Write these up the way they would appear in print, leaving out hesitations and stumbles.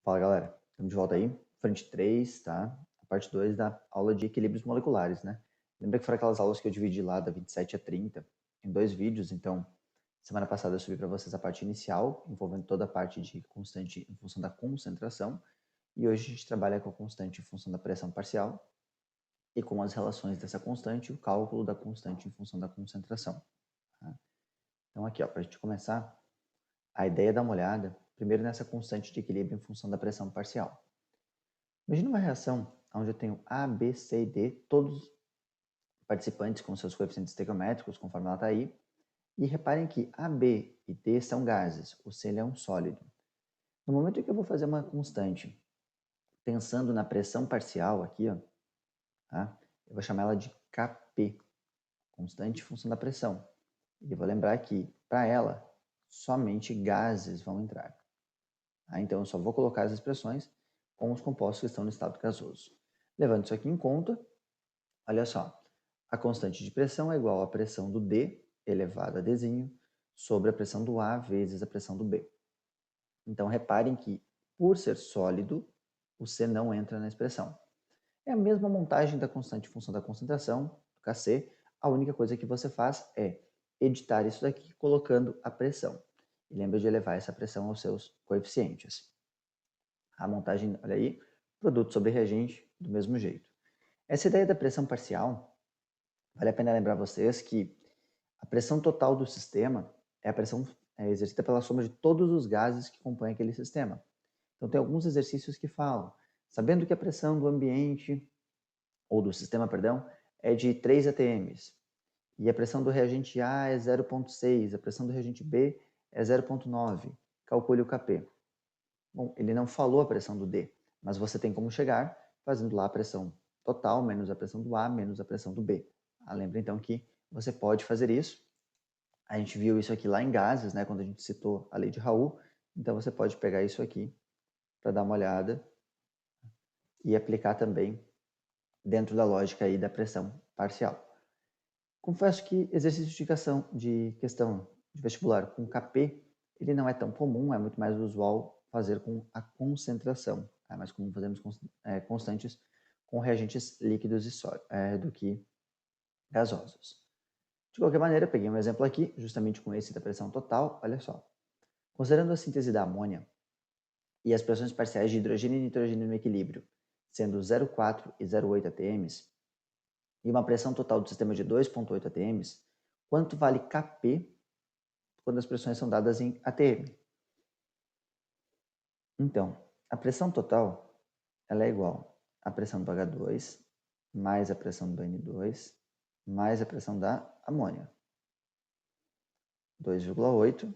Fala galera, estamos de volta aí, frente 3, tá? A parte 2 da aula de equilíbrios moleculares, né? Lembra que foram aquelas aulas que eu dividi lá da 27 a 30 em 2 vídeos, então semana passada eu subi para vocês a parte inicial, envolvendo toda a parte de constante em função da concentração, e hoje a gente trabalha com a constante em função da pressão parcial e com as relações dessa constante e o cálculo da constante em função da concentração. Tá? Então aqui, para a gente começar, a ideia é dar uma olhada primeiro nessa constante de equilíbrio em função da pressão parcial. Imagina uma reação onde eu tenho A, B, C e D, todos participantes com seus coeficientes estequiométricos, conforme ela está aí, e reparem que A, B e D são gases, o C ele é um sólido. No momento em que eu vou fazer uma constante, pensando na pressão parcial aqui, ó, tá? Eu vou chamar ela de Kp, constante em função da pressão. E eu vou lembrar que, para ela, somente gases vão entrar. Tá? Então, eu só vou colocar as expressões com os compostos que estão no estado gasoso. Levando isso aqui em conta, olha só, a constante de pressão é igual à pressão do D elevado a Dzinho sobre a pressão do A vezes a pressão do B. Então, reparem que, por ser sólido, o C não entra na expressão. É a mesma montagem da constante em função da concentração, do Kc, a única coisa que você faz é editar isso daqui colocando a pressão. E lembra de elevar essa pressão aos seus coeficientes. A montagem, olha aí, produto sobre reagente, do mesmo jeito. Essa ideia da pressão parcial, vale a pena lembrar vocês que a pressão total do sistema é a pressão exercida pela soma de todos os gases que compõem aquele sistema. Então, tem alguns exercícios que falam, sabendo que a pressão do ambiente, ou do sistema, perdão, é de 3 atm, e a pressão do reagente A é 0,6, a pressão do reagente B é 0,9, calcule o Kp. Bom, ele não falou a pressão do D, mas você tem como chegar fazendo lá a pressão total menos a pressão do A menos a pressão do B. Lembra então que você pode fazer isso. A gente viu isso aqui lá em gases, né, quando a gente citou a lei de Raoult. Então você pode pegar isso aqui para dar uma olhada e aplicar também dentro da lógica aí da pressão parcial. Confesso que exercício de questão de vestibular com Kp, ele não é tão comum, é muito mais usual fazer com a concentração. É mais comum fazermos constantes com reagentes líquidos e sólidos do que gasosos. De qualquer maneira, eu peguei um exemplo aqui, justamente com esse da pressão total, olha só. Considerando a síntese da amônia e as pressões parciais de hidrogênio e nitrogênio no equilíbrio, sendo 0,4 e 0,8 atm, e uma pressão total do sistema de 2,8 atm, quanto vale Kp quando as pressões são dadas em atm? Então, a pressão total ela é igual à pressão do H2 mais a pressão do N2 mais a pressão da amônia. 2,8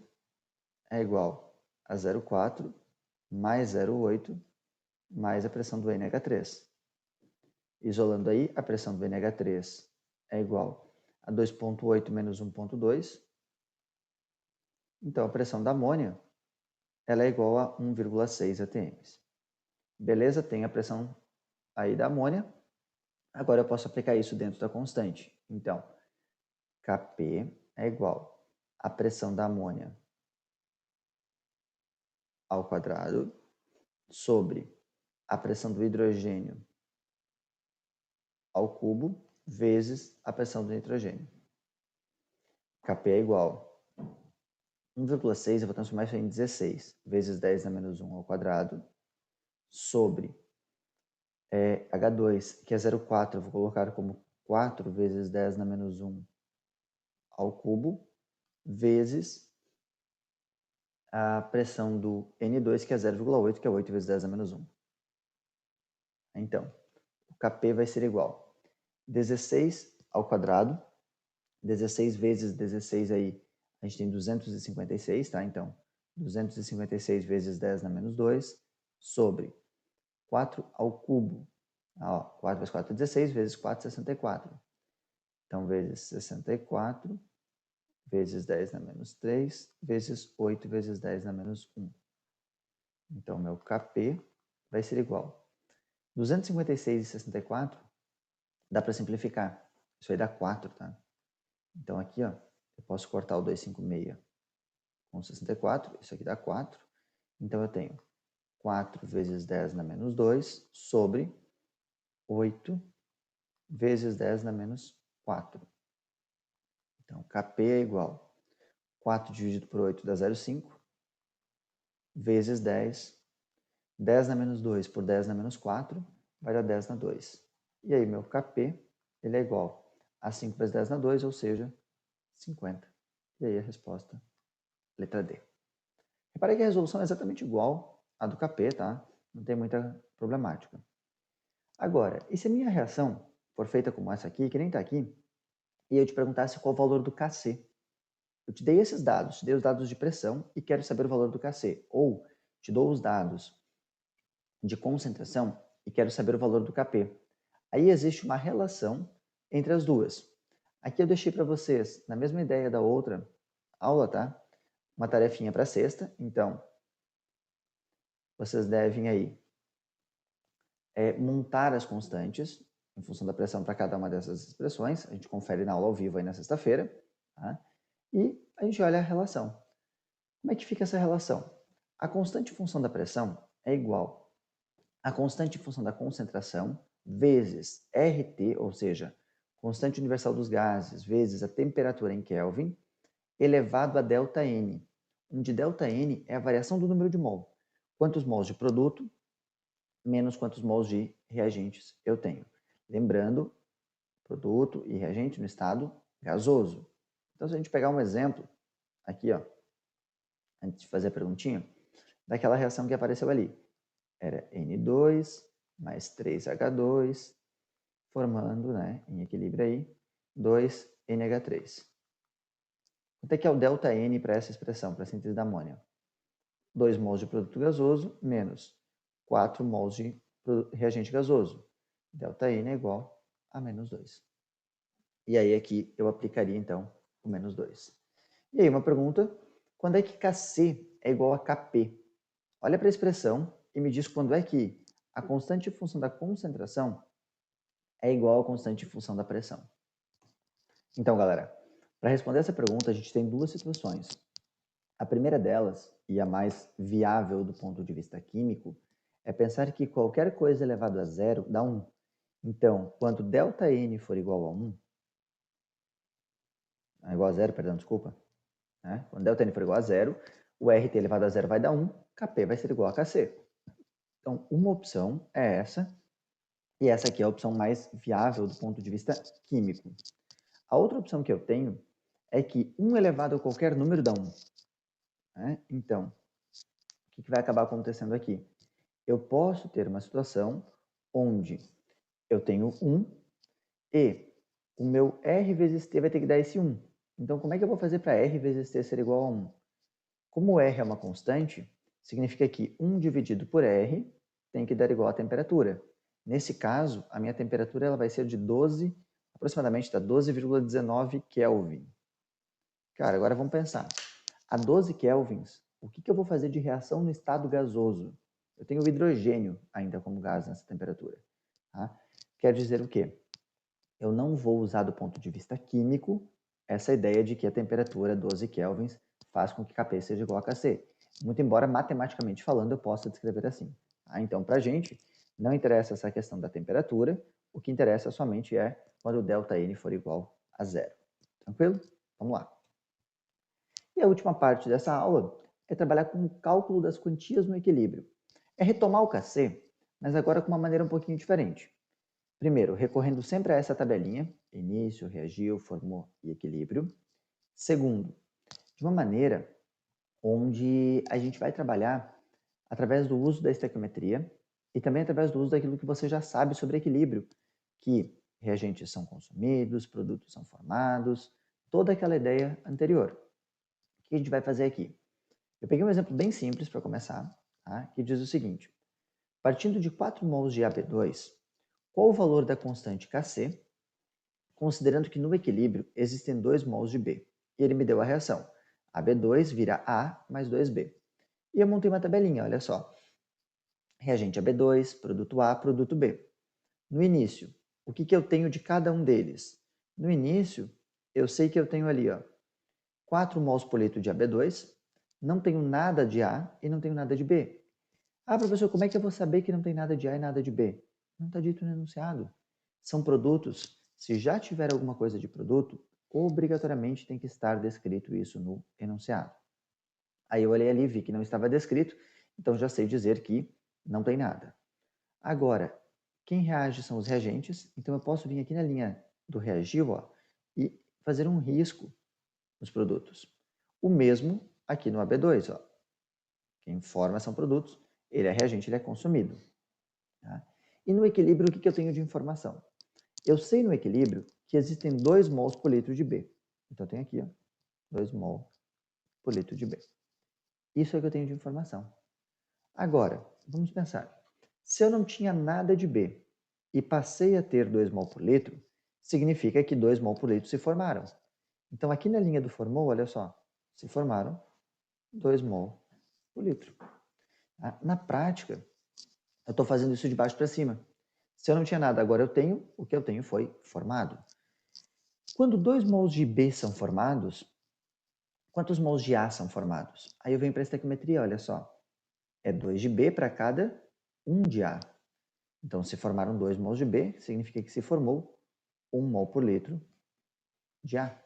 é igual a 0,4 mais 0,8 mais a pressão do NH3. Isolando aí, a pressão do NH3 é igual a 2,8 menos 1,2. Então, a pressão da amônia ela é igual a 1,6 atm. Beleza? Tem a pressão aí da amônia. Agora eu posso aplicar isso dentro da constante. Então, Kp é igual à pressão da amônia ao quadrado sobre a pressão do hidrogênio ao cubo vezes a pressão do nitrogênio. Kp é igual a 1,6, eu vou transformar isso em 16, vezes 10 na menos 1 ao quadrado, sobre H2, que é 0,4, eu vou colocar como 4 vezes 10 na menos 1 ao cubo, vezes a pressão do N2, que é 0,8, que é 8 vezes 10 na menos 1. Então, o Kp vai ser igual a 16 ao quadrado, 16 vezes 16 aí, a gente tem 256, tá? Então, 256 vezes 10 na menos 2, sobre 4 ao cubo. 4 vezes 4 é 16, vezes 4 é 64. Então, vezes 64, vezes 10 na menos 3, vezes 8 vezes 10 na menos 1. Então, meu Kp vai ser igual a 256 e 64, dá para simplificar. Isso aí dá 4, tá? Então, aqui, ó, eu posso cortar o 256 com 64, isso aqui dá 4. Então, eu tenho 4 vezes 10 na menos 2 sobre 8 vezes 10 na menos 4. Então, Kp é igual a 4 dividido por 8 dá 0,5 vezes 10. 10 na menos 2 por 10 na menos 4 vai dar 10 na 2. E aí, meu Kp ele é igual a 5 vezes 10 na 2, ou seja, 50. E aí a resposta, letra D. Reparei que a resolução é exatamente igual à do Kp, tá? Não tem muita problemática. Agora, e se a minha reação for feita como essa aqui, que nem está aqui, e eu te perguntasse qual o valor do Kc? Eu te dei esses dados, te dei os dados de pressão e quero saber o valor do Kc. Ou te dou os dados de concentração e quero saber o valor do Kp. Aí existe uma relação entre as duas. Aqui eu deixei para vocês, na mesma ideia da outra aula, tá? Uma tarefinha para sexta. Então, vocês devem aí montar as constantes em função da pressão para cada uma dessas expressões. A gente confere na aula ao vivo aí na sexta-feira. Tá? E a gente olha a relação. Como é que fica essa relação? A constante em função da pressão é igual a constante em função da concentração vezes RT, ou seja, constante universal dos gases, vezes a temperatura em Kelvin, elevado a ΔN, onde ΔN é a variação do número de mol. Quantos mols de produto, menos quantos mols de reagentes eu tenho. Lembrando, produto e reagente no estado gasoso. Então, se a gente pegar um exemplo, aqui, ó, antes de fazer a perguntinha, daquela reação que apareceu ali. Era N2 mais 3H2, formando, né, em equilíbrio aí, 2NH3. Quanto é que é o ΔN para essa expressão, para a síntese da amônia? 2 mols de produto gasoso menos 4 mols de reagente gasoso. ΔN é igual a menos 2. E aí aqui eu aplicaria, então, o menos 2. E aí uma pergunta, quando é que Kc é igual a Kp? Olha para a expressão e me diz quando é que a constante em função da concentração é igual à constante em função da pressão. Então, galera, para responder essa pergunta, a gente tem duas situações. A primeira delas, e a mais viável do ponto de vista químico, é pensar que qualquer coisa elevado a zero dá 1. Então, quando ΔN for igual a 1, igual a zero, perdão, desculpa, né? Quando ΔN for igual a zero, o RT elevado a zero vai dar 1, Kp vai ser igual a Kc. Então, uma opção é essa, e essa aqui é a opção mais viável do ponto de vista químico. A outra opção que eu tenho é que 1 elevado a qualquer número dá 1. Né? Então, o que vai acabar acontecendo aqui? Eu posso ter uma situação onde eu tenho 1 e o meu R vezes T vai ter que dar esse 1. Então, como é que eu vou fazer para R vezes T ser igual a 1? Como R é uma constante, significa que 1 dividido por R tem que dar igual à temperatura. Nesse caso, a minha temperatura ela vai ser de 12, aproximadamente tá 12,19 Kelvin. Cara, agora vamos pensar. A 12 kelvins, o que eu vou fazer de reação no estado gasoso? Eu tenho o hidrogênio ainda como gás nessa temperatura. Tá? Quer dizer o quê? Eu não vou usar do ponto de vista químico essa ideia de que a temperatura 12 kelvins faz com que Kp seja igual a Kc. Muito embora matematicamente falando eu possa descrever assim. Tá? Então, para a gente, não interessa essa questão da temperatura, o que interessa somente é quando o ΔN for igual a zero. Tranquilo? Vamos lá. E a última parte dessa aula é trabalhar com o cálculo das quantias no equilíbrio. É retomar o Kc, mas agora com uma maneira um pouquinho diferente. Primeiro, recorrendo sempre a essa tabelinha, início, reagiu, formou e equilíbrio. Segundo, de uma maneira onde a gente vai trabalhar através do uso da estequiometria e também através do uso daquilo que você já sabe sobre equilíbrio, que reagentes são consumidos, produtos são formados, toda aquela ideia anterior. O que a gente vai fazer aqui? Eu peguei um exemplo bem simples para começar, tá? Que diz o seguinte: partindo de 4 mols de AB2, qual o valor da constante Kc, considerando que no equilíbrio existem 2 mols de B? E ele me deu a reação. AB2 vira A mais 2B. E eu montei uma tabelinha, olha só. Reagente AB2, produto A, produto B. No início, o que eu tenho de cada um deles? No início, eu sei que eu tenho ali, ó, 4 mols por litro de AB2, não tenho nada de A e não tenho nada de B. Ah, professor, como é que eu vou saber que não tem nada de A e nada de B? Não está dito no enunciado. São produtos. Se já tiver alguma coisa de produto, obrigatoriamente tem que estar descrito isso no enunciado. Aí eu olhei ali e vi que não estava descrito, então já sei dizer que não tem nada. Agora, quem reage são os reagentes, então eu posso vir aqui na linha do reagir, ó, e fazer um risco nos produtos. O mesmo aqui no AB2, ó. Quem forma são produtos, ele é reagente, ele é consumido. Tá? E no equilíbrio, o que eu tenho de informação? Eu sei no equilíbrio que existem 2 mols por litro de B. Então, eu tenho aqui, ó, 2 mol por litro de B. Isso é o que eu tenho de informação. Agora, vamos pensar. Se eu não tinha nada de B e passei a ter 2 mol por litro, significa que 2 mol por litro se formaram. Então, aqui na linha do formou, olha só, se formaram 2 mol por litro. Na prática, eu estou fazendo isso de baixo para cima. Se eu não tinha nada, agora eu tenho, o que eu tenho foi formado. Quando 2 mols de B são formados, quantos mols de A são formados? Aí eu venho para a estequiometria, olha só. É 2 de B para cada 1 de A. Então, se formaram 2 mols de B, significa que se formou 1 mol por litro de A.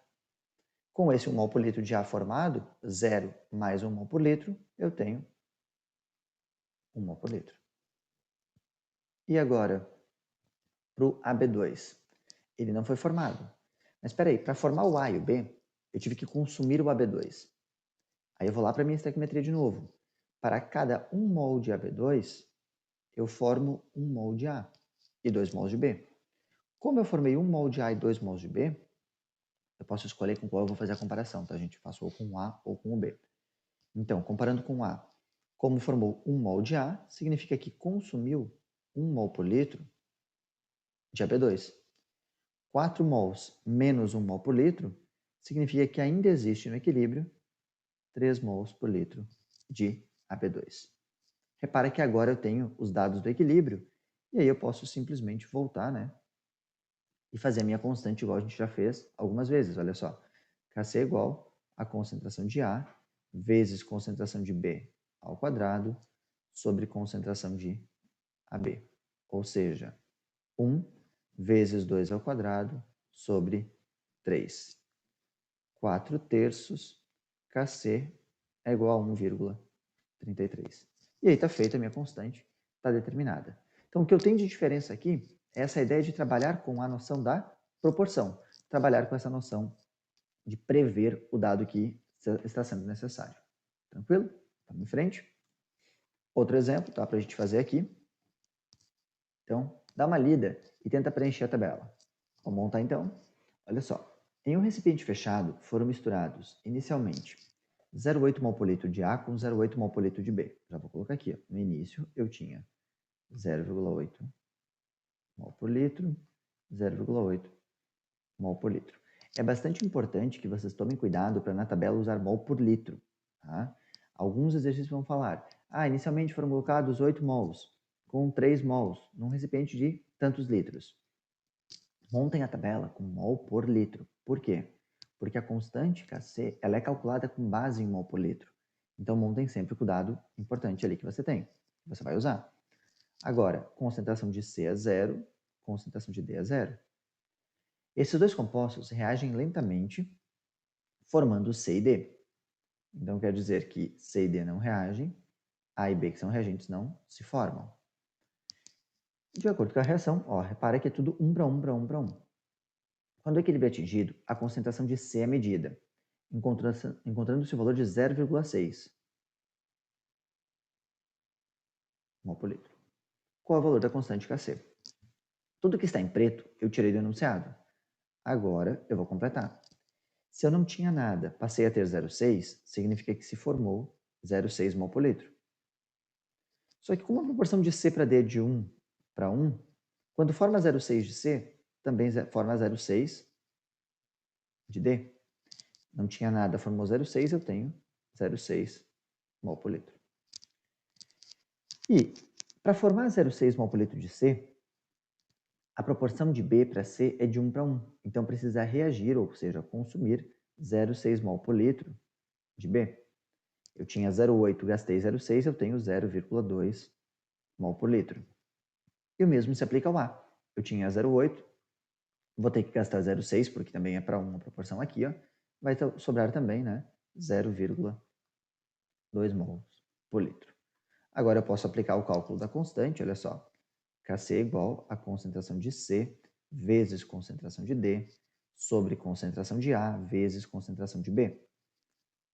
Com esse 1 mol por litro de A formado, 0 mais 1 mol por litro, eu tenho 1 mol por litro. E agora, para o AB2. Ele não foi formado. Mas espera aí, para formar o A e o B, eu tive que consumir o AB2. Aí eu vou lá para a minha estequiometria de novo. Para cada 1 mol de AB2, eu formo 1 mol de A e 2 mols de B. Como eu formei 1 mol de A e 2 mols de B, eu posso escolher com qual eu vou fazer a comparação, tá, gente? Faço ou com o A ou com o B. Então, comparando com o A, como formou 1 mol de A, significa que consumiu 1 mol por litro de AB2. 4 mols menos 1 mol por litro significa que ainda existe no equilíbrio 3 mols por litro de AB2. Repara que agora eu tenho os dados do equilíbrio e aí eu posso simplesmente voltar, né? E fazer a minha constante igual a gente já fez algumas vezes. Olha só, Kc é igual a concentração de A vezes concentração de B ao quadrado sobre concentração de AB. Ou seja, 1 vezes 2 ao quadrado sobre 3. 4 terços Kc é igual a 1,33. E aí está feita a minha constante, está determinada. Então, o que eu tenho de diferença aqui é essa ideia de trabalhar com a noção da proporção, trabalhar com essa noção de prever o dado que está sendo necessário. Tranquilo? Vamos em frente. Outro exemplo, tá, para a gente fazer aqui. Então, dá uma lida e tenta preencher a tabela. Vamos montar então? Olha só. Em um recipiente fechado, foram misturados, inicialmente, 0,8 mol por litro de A com 0,8 mol por litro de B. Já vou colocar aqui. Ó. No início, eu tinha 0,8 mol por litro, 0,8 mol por litro. É bastante importante que vocês tomem cuidado para na tabela usar mol por litro. Tá? Alguns exercícios vão falar, inicialmente foram colocados 8 mols, com 3 mols, num recipiente de tantos litros. Montem a tabela com mol por litro. Por quê? Porque a constante Kc ela é calculada com base em mol por litro. Então, montem sempre com o dado importante ali que você tem, que você vai usar. Agora, concentração de C é 0, concentração de D é 0. Esses dois compostos reagem lentamente, formando C e D. Então, quer dizer que C e D não reagem, A e B, que são reagentes, não se formam. De acordo com a reação, repara que é tudo 1 para 1 para 1 para 1. Quando o equilíbrio é atingido, a concentração de C é medida, encontrando-se o valor de 0,6 mol por litro. Qual é o valor da constante Kc? Tudo que está em preto eu tirei do enunciado. Agora eu vou completar. Se eu não tinha nada, passei a ter 0,6, significa que se formou 0,6 mol por litro. Só que como a proporção de C para D é de 1 para 1, quando forma 0,6 de C, também forma 0,6 de D. Não tinha nada, formou 0,6, eu tenho 0,6 mol por litro. E, para formar 0,6 mol por litro de C, a proporção de B para C é de 1 para 1. Então, precisa reagir, ou seja, consumir 0,6 mol por litro de B. Eu tinha 0,8, gastei 0,6, eu tenho 0,2 mol por litro. E o mesmo se aplica ao A. Eu tinha 0,8, vou ter que gastar 0,6, porque também é para uma proporção aqui, ó. Vai sobrar também, né, 0,2 mols por litro. Agora eu posso aplicar o cálculo da constante, olha só. Kc é igual a concentração de C vezes concentração de D sobre concentração de A vezes concentração de B.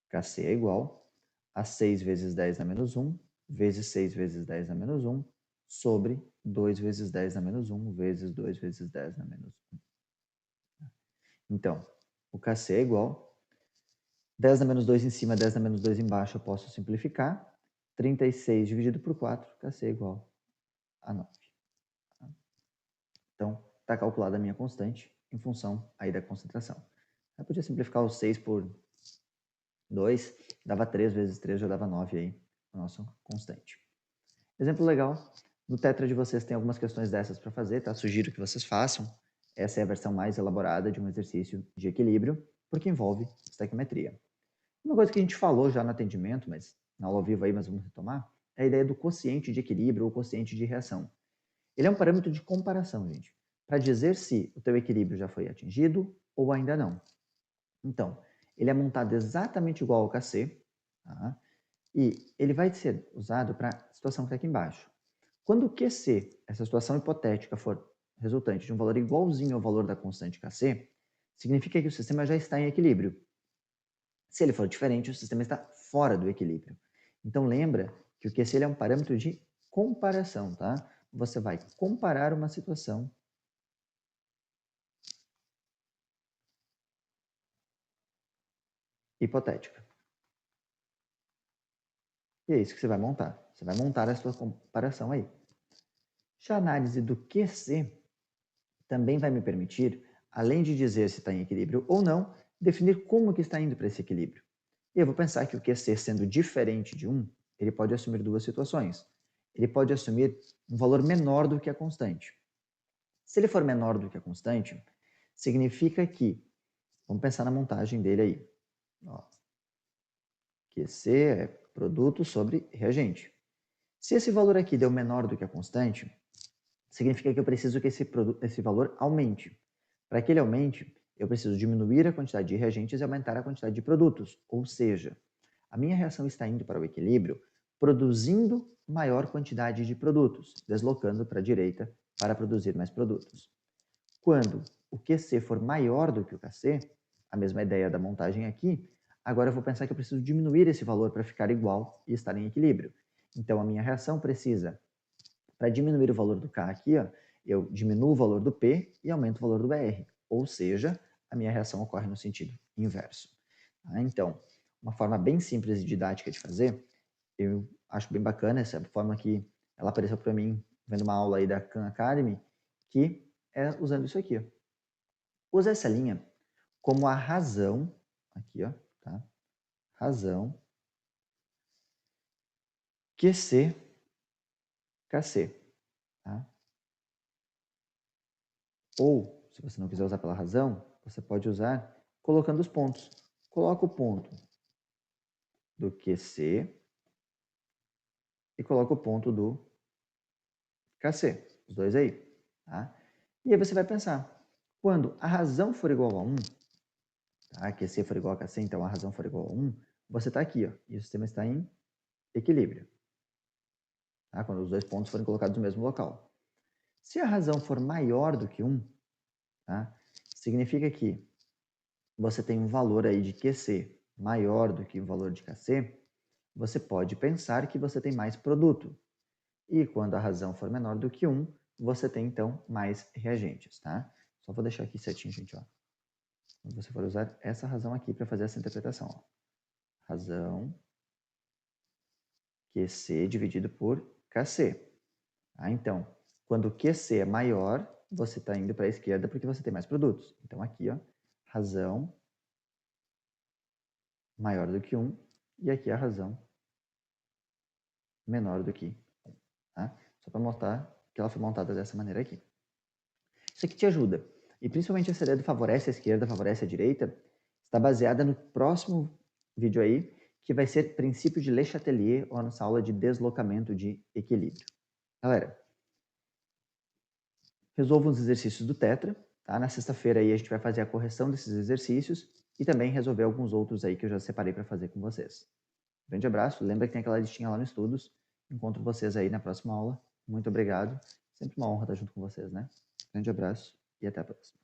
Kc é igual a 6 vezes 10 na menos 1 vezes 6 vezes 10 na menos 1 sobre 2 vezes 10 na menos 1 vezes 2 vezes 10 na menos 1. Então, o Kc é igual 10 na menos 2 em cima, 10 na menos 2 embaixo, eu posso simplificar. 36 dividido por 4, Kc é igual a 9. Então, está calculada a minha constante em função aí da concentração. Eu podia simplificar o 6 por 2, dava 3 vezes 3, já dava 9 aí, a nossa constante. Exemplo legal, no Tetra de vocês tem algumas questões dessas para fazer, tá? Sugiro que vocês façam. Essa é a versão mais elaborada de um exercício de equilíbrio, porque envolve estequiometria. Uma coisa que a gente falou já no atendimento, mas na aula ao vivo aí, mas vamos retomar, é a ideia do quociente de equilíbrio ou quociente de reação. Ele é um parâmetro de comparação, gente, para dizer se o teu equilíbrio já foi atingido ou ainda não. Então, ele é montado exatamente igual ao Kc, tá? E ele vai ser usado para a situação que está aqui embaixo. Quando o QC, essa situação hipotética, for resultante de um valor igualzinho ao valor da constante Kc, significa que o sistema já está em equilíbrio. Se ele for diferente, o sistema está fora do equilíbrio. Então lembra que o QC ele é um parâmetro de comparação, tá? Você vai comparar uma situação hipotética. E é isso que você vai montar. Você vai montar a sua comparação aí. Já a análise do QC também vai me permitir, além de dizer se está em equilíbrio ou não, definir como que está indo para esse equilíbrio. E eu vou pensar que o QC, sendo diferente de 1, ele pode assumir duas situações. Ele pode assumir um valor menor do que a constante. Se ele for menor do que a constante, significa que, vamos pensar na montagem dele aí. Ó, QC é produto sobre reagente. Se esse valor aqui deu menor do que a constante, significa que eu preciso que esse valor aumente. Para que ele aumente, eu preciso diminuir a quantidade de reagentes e aumentar a quantidade de produtos. Ou seja, a minha reação está indo para o equilíbrio produzindo maior quantidade de produtos, deslocando para a direita para produzir mais produtos. Quando o QC for maior do que o KC, a mesma ideia da montagem aqui, agora eu vou pensar que eu preciso diminuir esse valor para ficar igual e estar em equilíbrio. Então a minha reação precisa, para diminuir o valor do K aqui, ó, eu diminuo o valor do P e aumento o valor do BR. Ou seja, a minha reação ocorre no sentido inverso. Tá? Então, uma forma bem simples e didática de fazer, eu acho bem bacana essa forma que ela apareceu para mim vendo uma aula aí da Khan Academy, que é usando isso aqui. Ó. Usa essa linha como a razão, aqui, ó, tá? Razão QC, KC, tá? Ou, se você não quiser usar pela razão, você pode usar colocando os pontos. Coloca o ponto do QC e coloca o ponto do KC, os dois aí, tá? E aí você vai pensar, quando a razão for igual a 1, tá? QC for igual a KC, então a razão for igual a 1, você está aqui, ó, e o sistema está em equilíbrio. Tá? Quando os dois pontos forem colocados no mesmo local. Se a razão for maior do que 1, tá? Significa que você tem um valor aí de QC maior do que o valor de KC, você pode pensar que você tem mais produto. E quando a razão for menor do que 1, você tem então mais reagentes, tá? Só vou deixar aqui certinho, gente, ó. Você for usar essa razão aqui para fazer essa interpretação, ó. Razão QC dividido por KC. Tá? Então, quando o QC é maior, você está indo para a esquerda porque você tem mais produtos. Então aqui, ó, razão maior do que 1 e aqui a razão menor do que 1. Tá? Só para mostrar que ela foi montada dessa maneira aqui. Isso aqui te ajuda. E principalmente essa ideia do favorece a esquerda, favorece a direita, está baseada no próximo vídeo aí, que vai ser princípio de Le Chatelier, ou a nossa aula de deslocamento de equilíbrio. Galera, resolvam os exercícios do Tetra, tá? Na sexta-feira aí a gente vai fazer a correção desses exercícios e também resolver alguns outros aí que eu já separei para fazer com vocês. Grande abraço, lembra que tem aquela listinha lá no Estudos. Encontro vocês aí na próxima aula. Muito obrigado. Sempre uma honra estar junto com vocês, né? Grande abraço e até a próxima.